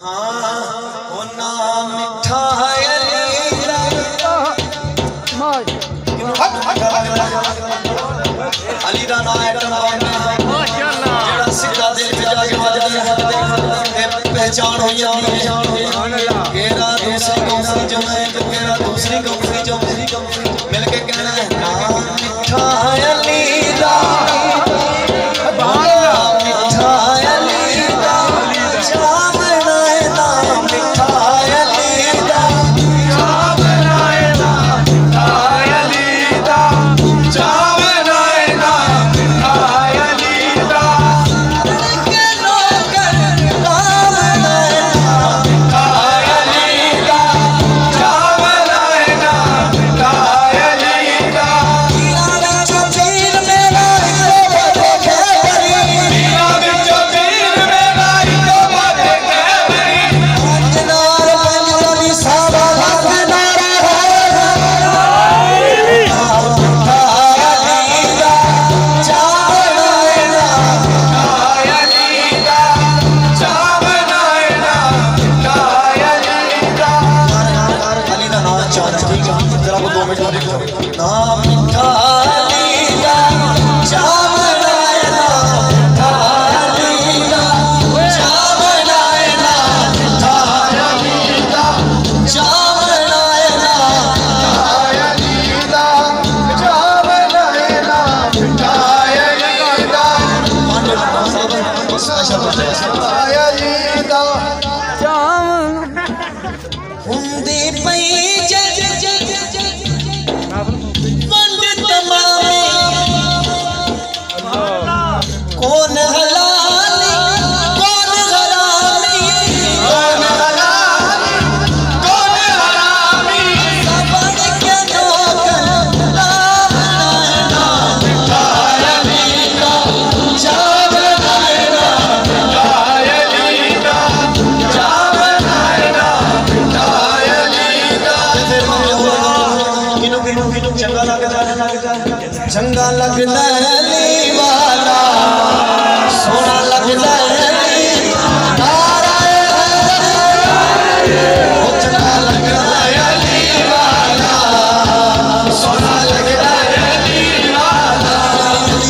अली दा नाम है माशाअल्लाह जेड़ा सिद्धा दिल च जाके वजदी है पहचान होई जाती है केरा दूसरी कौंसली जो है तो केरा दूसरी कौंसली जो मिलके कहना है नाम मिठा अली दा मिठा अली दा जामना है नाम मिठा अली दा जामना है नाम मिठा अली दा जामना है नाम मिठा अली दा के लोग नाम है नाम मिठा अली दा जामना है नाम मिठा अली दा हीरा विचों चीर मेरा इको देखे बरी हीरा विचों चीर मेरा इको देखे बरी अंजनार पंजरी सारा लगनारा है मिठा अली दा जामना है नाम मिठा अली दा जामना है नाम मिठा अली दा अली दा नाम चार ठीक है जरा वो 2 मिनट देखो नाम मिठा अली दा जामना है नाम मिठा अली दा जामना है नाम मिठा अली दा जामना है नाम मिठा अली दा जामना है नाम मिठा अली दा अली दा ਹੁੰਦੀ ਪਈ ਵੰਡ ਤਮਾਮੇ ਕੌਣ ਹਲਾਲੀ ਕੌਣ ਹਰਾਮੀ ਕੌਣ ਹਲਾਲੀ ਕੌਣ ਹਰਾਮੀ ਸਬੜ ਕੇ ਲੋਕ ਨਾਮ ਮਿਠਾ ਅਲੀ ਦਾ ਜਾਮਨਾ ਹੈ ਨਾਮ ਮਿਠਾ ਅਲੀ ਦਾ ਜਾਮਨਾ ਹੈ ਨਾਮ ਮਿਠਾ ਅਲੀ ਦਾ ਕਿਨੂੰ ਚੰਗਾ ਲੱਗਦਾ ਚੰਗਾ ਲੱਗਦਾ ਅਲੀ ਵਾਲਾ ਸੋਹਣਾ ਲੱਗਦਾ ਅਲੀ ਨਾਰਾ ਉਹ ਚੰਗਾ ਲੱਗਦਾ ਅਲੀ ਵਾਲਾ ਸੋਹਣਾ ਲੱਗਦਾ ਅਲੀ ਵਾਲਾ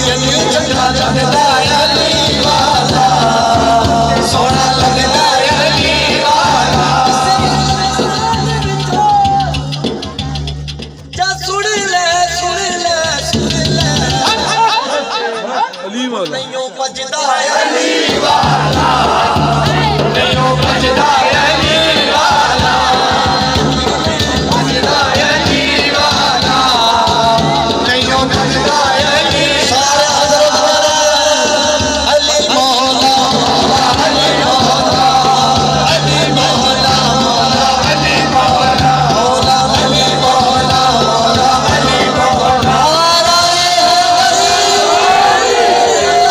ਅਲੀ ਚੰਗਾ ਲੱਗਦਾ ਅਲੀ ਵਾਲਾ ਸੋਹਣਾ ਲੱਗਦਾ ਅਲੀ ਵਾਲਾ ਜਾ ਸੁਣ ਲੈ ਨਹੀਂਓ ਭਜਦਾ ਅਲੀ ਵਾਲਾ ਨਹੀਂਓ ਭਜਦਾ ਅਲੀ ਵਾਲਾ ਭਜਦਾ ਅਲੀ ਵਾਲਾ ਨਹੀਂਓ ਭਜਦਾ ਅਲੀ ਸਾਰੇ ਹਜ਼ਰਤ ਅਲੀ ਮੌਲਾ ਅਲੀ ਮੌਲਾ ਅਲੀ ਮੌਲਾ ਅਲੀ ਮੌਲਾ ਮੌਲਾ ਅਲੀ ਮੌਲਾ ਮੌਲਾ ਅਲੀ ਮੌਲਾ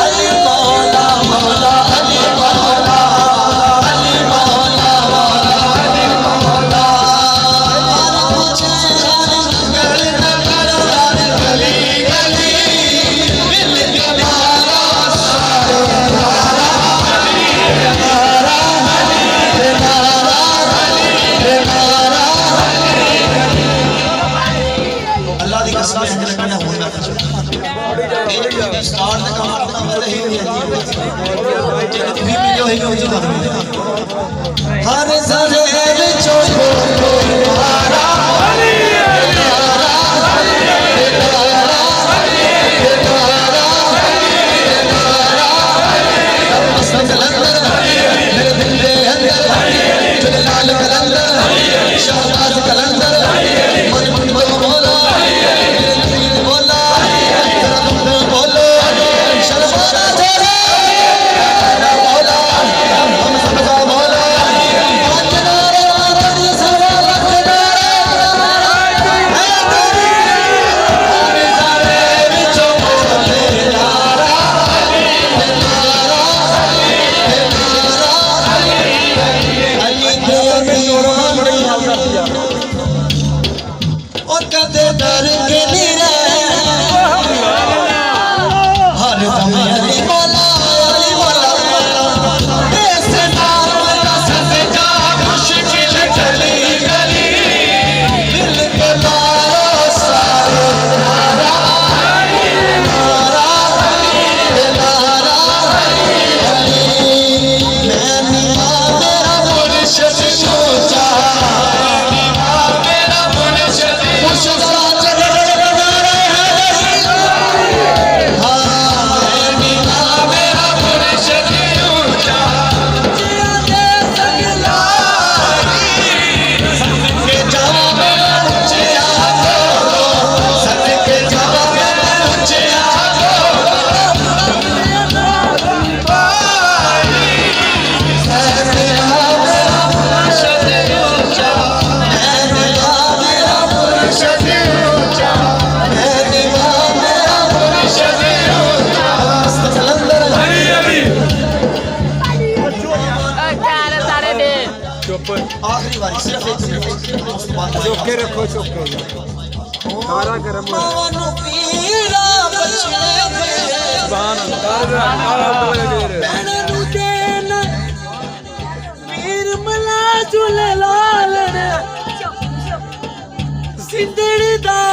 ਅਲੀ ਮੌਲਾ ਮੌਲਾ ਅਲੀ ਮੌਲਾ ਅਲੀ ਮੌਲਾ ਮੌਲਾ ਅਲੀ ਮੌਲਾ ਕੁਛ ਗਲੀ ਗਲੀ ਮਿਲ अल्लाह दी कसम है कि कहना होगा ये जो स्टार्ट दा काम करना पता ही नहीं है जे भी मिलो है कि जो हर जरे विचों कोई मारा शहबाज कलंदर बोलो बोलो शर्मा तेरा बोला हम सबका बोला हर ਚੁੱਪ ਆਖਰੀ ਵਾਰੀ ਸਿਰਫ ਇੱਕ ਉਸ ਤੋਂ ਬਾਅਦ ਚੁੱਕੇ ਰੱਖੋ ਚੁੱਕੇ ਸਾਰਾ ਗਰਮ ਹੋ ਮਾਵਾਂ ਨੂੰ ਪੀਰਾਂ ਬਚਣੇ ਦੇ ਬਾਨ ਅੰਦਰ ਭੈਣਾਂ ਨੂੰ ਦੇਣ ਵੀਰ ਮਲਾ ਝੂਲੇ ਲਾਲ ਨੇ ਸਿੰਧੜੀ ਦਾ